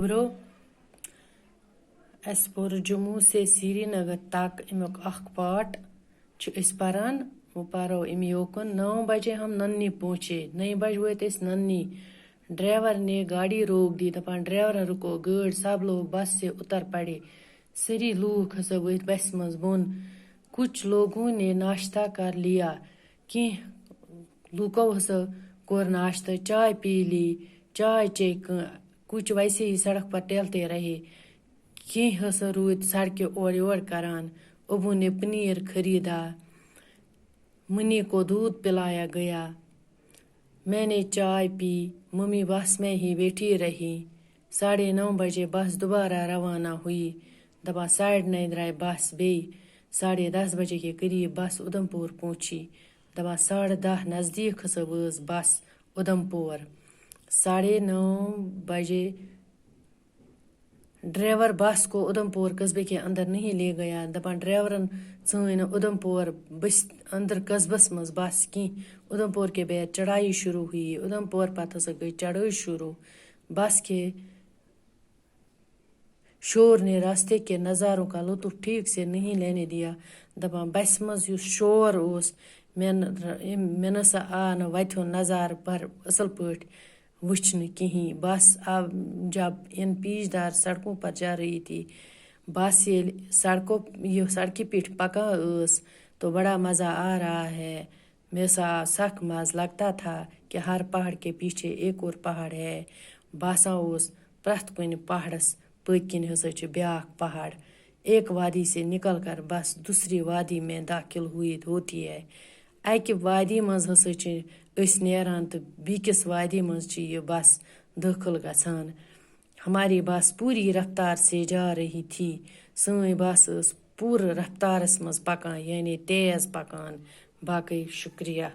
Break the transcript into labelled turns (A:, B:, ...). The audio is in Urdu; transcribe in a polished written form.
A: برو اس پور جموں سے سری نگر تک امیک اخ پارٹ اس پران وہ پارو ام یوکن 9 بجے ہم ننی پہنچے 9 بج وت اس ننی ڈرائیور نے گاڑی روک دی دپان ڈرائیور رکو گاڑی سب لوگ بس سے اتر پڑے سری لوگ ہسا ورت بس مز بون کچھ لوگوں نے ناشتہ کر لیا کی لوکو ہسا کور ناشتہ چائے پی لی چائے چے کچھ ویسے ہی سڑک پر ٹہلتے رہے کی ہسا رود سڑکیں اور یور کران ابو نے پنیر خریدا منی کو دودھ پلایا گیا میں نے چائے پی ممی بس میں ہی بیٹھی رہی 9:30 بجے بس دوبارہ روانہ ہوئی دپان 9:30 درائے بس بی 10:30 بجے کے قریب بس ادھم پور پہنچی دپان 10:30 نزدیک ہسا وٲژ بس ادھم پور 9:30 بجے ڈرائیور بس کو ادھم پور قصبے کے اندر نہیں لے گیا دپان ڈرائیورن ژٲنۍ ادھم پور بس اندر قصبس مز بس کی ادھم پور کے بعد چڑھائی شروع ہوئی ادھم پور پتہ ہسا گئی چڑھائی شروع بس کے شور نے راستے کے نظاروں کا لطف ٹھیک سے نہیں لینے دیا دپان بس مز یس شور اوس مے نسا آ نہ وتہِ ہُنٛد نظارٕ پر اصل پٲٹھۍ وچھنہ کہین بس اب جب ان پیچ دار سڑکوں پر جا رہی تھی بس یل سڑکہ پیٹھ پکان اس تو بڑا مزہ آ رہا ہے میں سخ مزہ لگتا تھا کہ ہر پہاڑ کے پیچھے ایک اور پہاڑ ہے باسان اوس پرٛٮ۪تھ کُنہِ پہاڑس پٔتۍ کِنۍ ہسا چھُ بیاکھ پہاڑ ایک وادی سے نکل کر بس دوسری وادی میں داخل ہوتی ہے اکہ وادی مز ہسا چھِ أسۍ نیران تو بیکس وادی مز چھِ یہ بس داخل گژھان ہماری بس پوری رفتار سے جا رہی تھی سٲنۍ بس ٲس پوٗرٕ رفتارس مز پکان یعنی تیز پکان باقی شکریہ